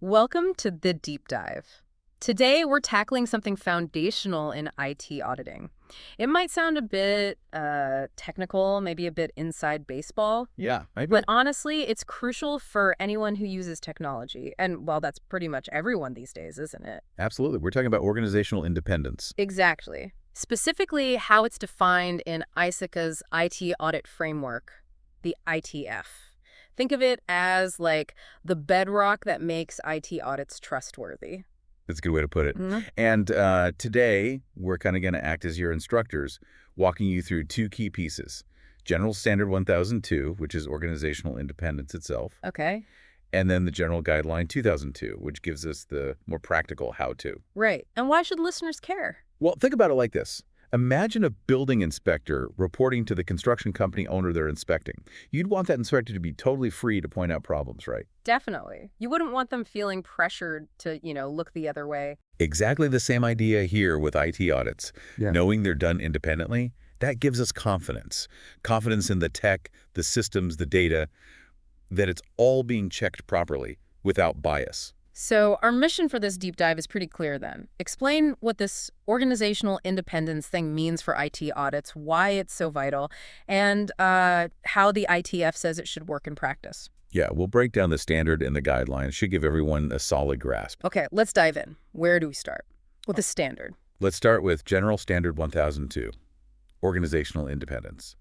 Welcome to The Deep Dive. Today, we're tackling something foundational in IT auditing. It might sound a bit technical, maybe a bit inside baseball, Yeah, maybe. but honestly, it's crucial for anyone who uses technology. And, well, that's pretty much everyone these days, isn't it? Absolutely. We're talking about organizational independence. Exactly. Specifically, how it's defined in ISACA's IT audit framework, the ITF. Think of it as like the bedrock that makes IT audits trustworthy. That's a good way to put it. Mhm. And today, we're kind of going to act as your instructors, walking you through two key pieces. General Standard 1002, which is organizational independence itself, Okay. and then the General Guideline 2002, which gives us the more practical how-to. Right. And why should listeners care? Well, think about it like this. Imagine a building inspector reporting to the construction company owner they're inspecting. You'd want that inspector to be totally free to point out problems, right? Definitely. You wouldn't want them feeling pressured to, look the other way. Exactly the same idea here with IT audits. Yeah. Knowing they're done independently, that gives us confidence. Confidence in the tech, the systems, the data, that it's all being checked properly without bias. So our mission for this deep dive is pretty clear then. Explain what this organizational independence thing means for IT audits, why it's so vital, and how the ITF says it should work in practice. Yeah, we'll break down the standard and the guidelines. Should give everyone a solid grasp. Okay, let's dive in. Where do we start? With the standard. Let's start with General Standard 1002, organizational independence.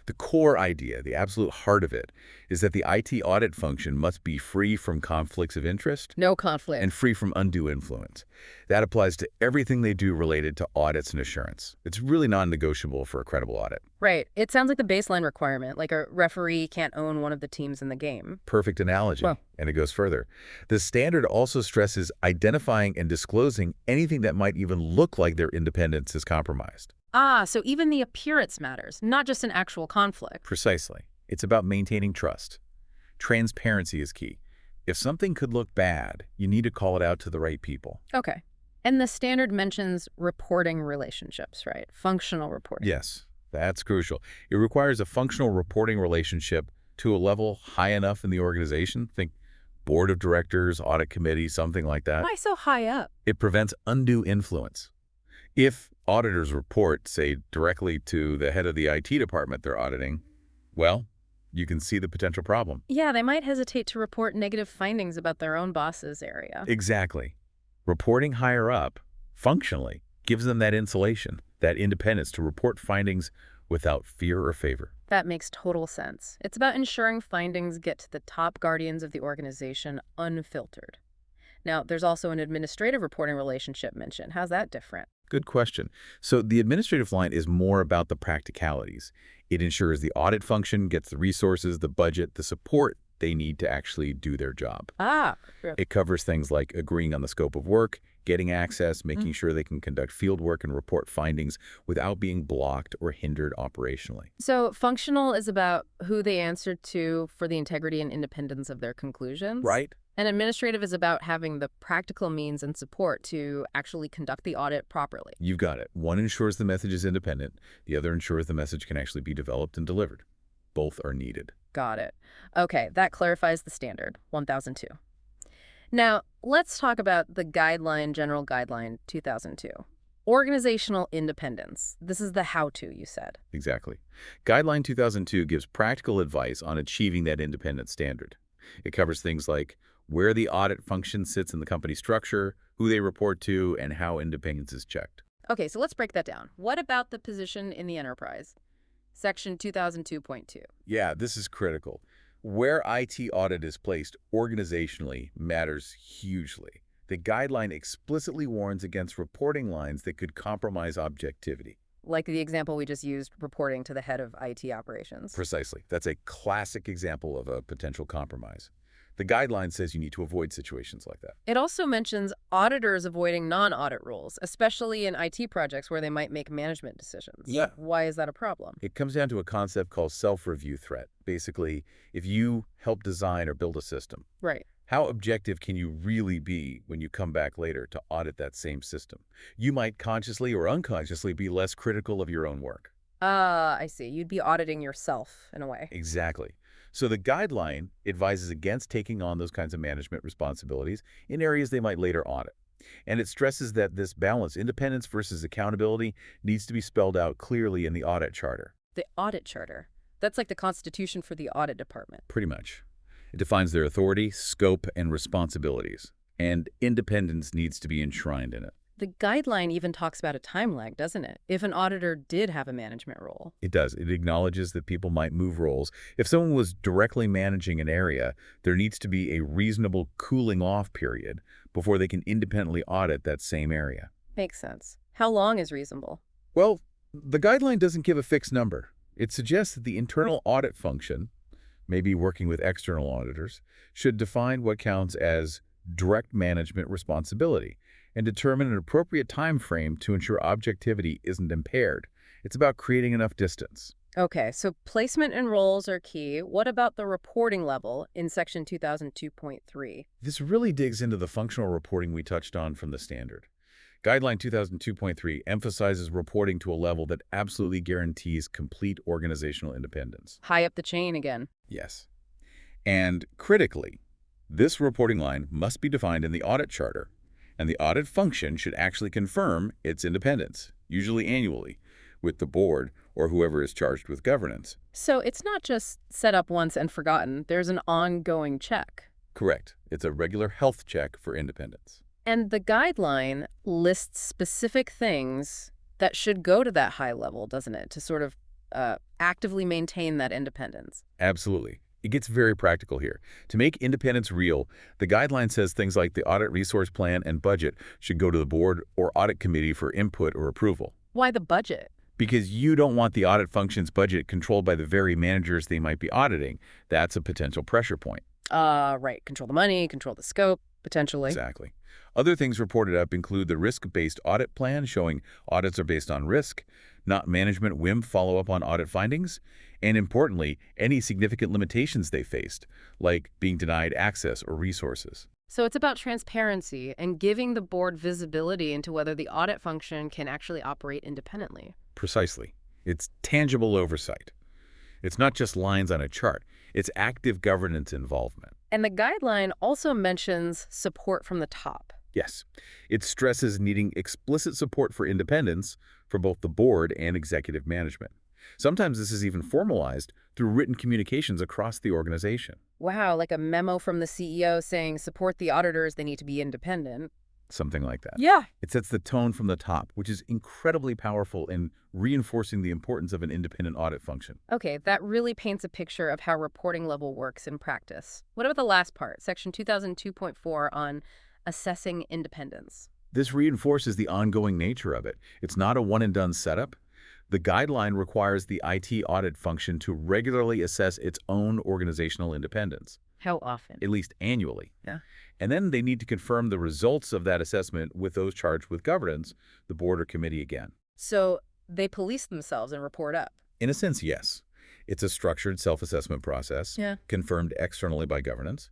The core idea, the absolute heart of it, is that the IT audit function must be free from conflicts of interest No conflict. and free from undue influence. That applies to everything they do related to audits and assurance. It's really non-negotiable for a credible audit. Right. It sounds like the baseline requirement, like a referee can't own one of the teams in the game. Perfect analogy. Well. And it goes further. The standard also stresses identifying and disclosing anything that might even look like their independence is compromised. Ah, so even the appearance matters, not just an actual conflict. Precisely. It's about maintaining trust. Transparency is key. If something could look bad, you need to call it out to the right people. Okay. And the standard mentions reporting relationships, right? Functional reporting. Yes, that's crucial. It requires a functional reporting relationship to a level high enough in the organization. Think board of directors, audit committee, something like that. Why so high up? It prevents undue influence. If auditors report, say, directly to the head of the IT department they're auditing, well, you can see the potential problem. Yeah, they might hesitate to report negative findings about their own boss's area. Exactly. Reporting higher up, functionally, gives them that insulation, that independence to report findings without fear or favor. That makes total sense. It's about ensuring findings get to the top guardians of the organization unfiltered. Now, there's also an administrative reporting relationship mentioned. How's that different? Good question. So the administrative line is more about the practicalities. It ensures the audit function gets the resources, the budget, the support they need to actually do their job. Ah, It covers things like agreeing on the scope of work, getting access, making sure they can conduct field work and report findings without being blocked or hindered operationally. so functional is about who they answer to for the integrity and independence of their conclusions. Right? And administrative is about having the practical means and support to actually conduct the audit properly. You've got it. One ensures the message is independent. The other ensures the message can actually be developed and delivered. Both are needed. Got it. Okay, that clarifies the standard, 1002. Now, let's talk about the General Guideline 2002. Organizational independence. This is the how-to, you said. Exactly. Guideline 2002 gives practical advice on achieving that independent standard. It covers things like where the audit function sits in the company structure, who they report to, and how independence is checked. Okay, so let's break that down. What about the position in the enterprise? Section 2002.2. Yeah, this is critical. Where IT audit is placed organizationally matters hugely. The guideline explicitly warns against reporting lines that could compromise objectivity. Like the example we just used, reporting to the head of IT operations. Precisely. That's a classic example of a potential compromise. The guideline says you need to avoid situations like that. It also mentions auditors avoiding non-audit rules, especially in IT projects where they might make management decisions. Yeah. Why is that a problem? It comes down to a concept called self-review threat. Basically, if you help design or build a system, Right. how objective can you really be when you come back later to audit that same system? You might consciously or unconsciously be less critical of your own work. I see. You'd be auditing yourself in a way. Exactly. So the guideline advises against taking on those kinds of management responsibilities in areas they might later audit. And it stresses that this balance, independence versus accountability, needs to be spelled out clearly in the audit charter. The audit charter. That's like the constitution for the audit department. Pretty much. It defines their authority, scope, and responsibilities. And independence needs to be enshrined in it. The guideline even talks about a time lag, doesn't it? If an auditor did have a management role. It does. It acknowledges that people might move roles. If someone was directly managing an area, there needs to be a reasonable cooling off period before they can independently audit that same area. Makes sense. How long is reasonable? Well, the guideline doesn't give a fixed number. It suggests that the internal audit function, maybe working with external auditors, should define what counts as direct management responsibility and determine an appropriate time frame to ensure objectivity isn't impaired. It's about creating enough distance. Okay, so placement and roles are key. What about the reporting level in Section 2002.3? This really digs into the functional reporting we touched on from the standard. Guideline 2002.3 emphasizes reporting to a level that absolutely guarantees complete organizational independence. High up the chain again. Yes. And critically, this reporting line must be defined in the audit charter, and the audit function should actually confirm its independence, usually annually, with the board or whoever is charged with governance. So it's not just set up once and forgotten. There's an ongoing check. Correct. It's a regular health check for independence. And the guideline lists specific things that should go to that high level, doesn't it, to sort of actively maintain that independence? Absolutely. It gets very practical here. To make independence real, the guideline says things like the audit resource plan and budget should go to the board or audit committee for input or approval. Why the budget? Because you don't want the audit function's budget controlled by the very managers they might be auditing. That's a potential pressure point. Right. Control the money, control the scope, potentially. Exactly. Other things reported up include the risk-based audit plan showing audits are based on risk, not management whim follow-up on audit findings, and importantly, any significant limitations they faced, like being denied access or resources. So it's about transparency and giving the board visibility into whether the audit function can actually operate independently. Precisely. It's tangible oversight. It's not just lines on a chart. It's active governance involvement. And the guideline also mentions support from the top. Yes. It stresses needing explicit support for independence for both the board and executive management. Sometimes this is even formalized through written communications across the organization. Wow, like a memo from the CEO saying support the auditors, they need to be independent. Something like that. Yeah. It sets the tone from the top, which is incredibly powerful in reinforcing the importance of an independent audit function. Okay, that really paints a picture of how reporting level works in practice. What about the last part, Section 2002.4 on assessing independence? This reinforces the ongoing nature of it. It's not a one-and-done setup. The guideline requires the IT audit function to regularly assess its own organizational independence. How often? At least annually. Yeah. And then they need to confirm the results of that assessment with those charged with governance, the board or committee again. So they police themselves and report up. In a sense, yes. It's a structured self-assessment process, confirmed externally by governance.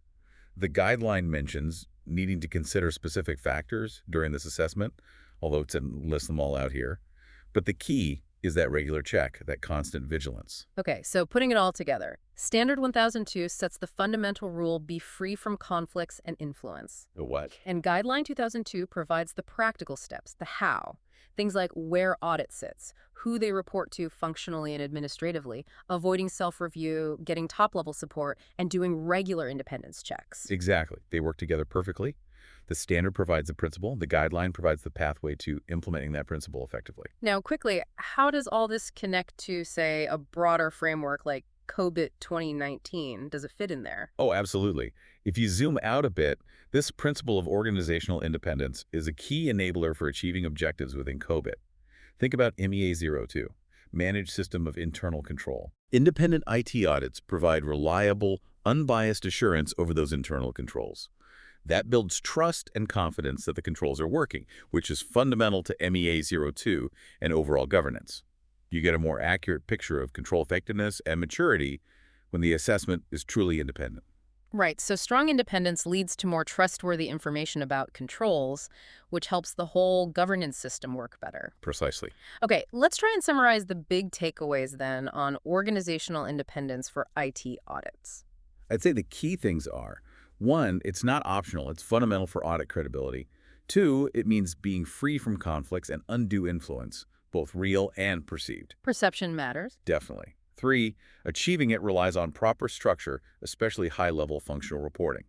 The guideline mentions needing to consider specific factors during this assessment, although it doesn't list them all out here. But the key is that regular check, that constant vigilance. Okay, so putting it all together, Standard 1002 sets the fundamental rule be free from conflicts and influence. The what? And Guideline 2002 provides the practical steps, the how. Things like where audit sits, who they report to functionally and administratively, avoiding self-review, getting top-level support, and doing regular independence checks. Exactly. They work together perfectly. The standard provides the principle. The guideline provides the pathway to implementing that principle effectively. Now, quickly, how does all this connect to, say, a broader framework like COBIT 2019? Does it fit in there? Oh, absolutely. If you zoom out a bit, this principle of organizational independence is a key enabler for achieving objectives within COBIT. Think about MEA02, Managed System of Internal Control. Independent IT audits provide reliable, unbiased assurance over those internal controls. That builds trust and confidence that the controls are working, which is fundamental to MEA02 and overall governance. You get a more accurate picture of control effectiveness and maturity when the assessment is truly independent. Right, so strong independence leads to more trustworthy information about controls, which helps the whole governance system work better. Precisely. Okay, let's try and summarize the big takeaways then on organizational independence for IT audits. I'd say the key things are, one, it's not optional. It's fundamental for audit credibility. Two, it means being free from conflicts and undue influence, both real and perceived. Perception matters. Definitely. Three, achieving it relies on proper structure, especially high-level functional reporting.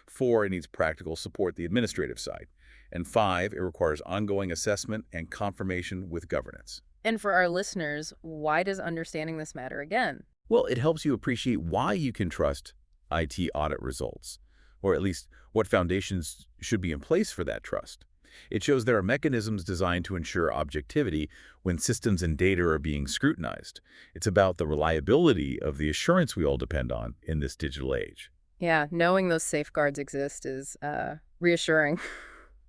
Four, it needs practical support the administrative side. And five, it requires ongoing assessment and confirmation with governance. And for our listeners, why does understanding this matter again? Well, it helps you appreciate why you can trust IT audit results, or at least what foundations should be in place for that trust. It shows there are mechanisms designed to ensure objectivity when systems and data are being scrutinized. It's about the reliability of the assurance we all depend on in this digital age. Yeah, knowing those safeguards exist is reassuring.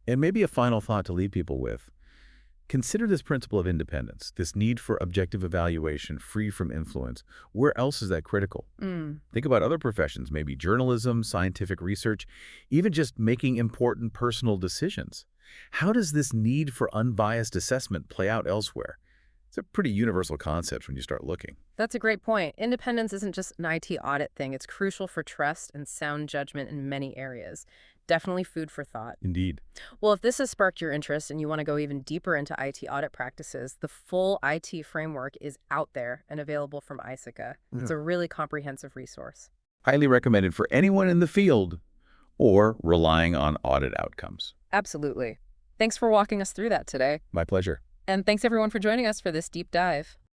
And maybe a final thought to leave people with. Consider this principle of independence, this need for objective evaluation free from influence. Where else is that critical? Think about other professions, maybe journalism, scientific research, even just making important personal decisions. How does this need for unbiased assessment play out elsewhere? It's a pretty universal concept when you start looking. That's a great point. Independence isn't just an IT audit thing. It's crucial for trust and sound judgment in many areas. Definitely food for thought. Indeed. Well, if this has sparked your interest and you want to go even deeper into IT audit practices, the full IT framework is out there and available from ISACA. It's a really comprehensive resource. Highly recommended for anyone in the field or relying on audit outcomes. Absolutely. Thanks for walking us through that today. My pleasure. And thanks everyone for joining us for this deep dive.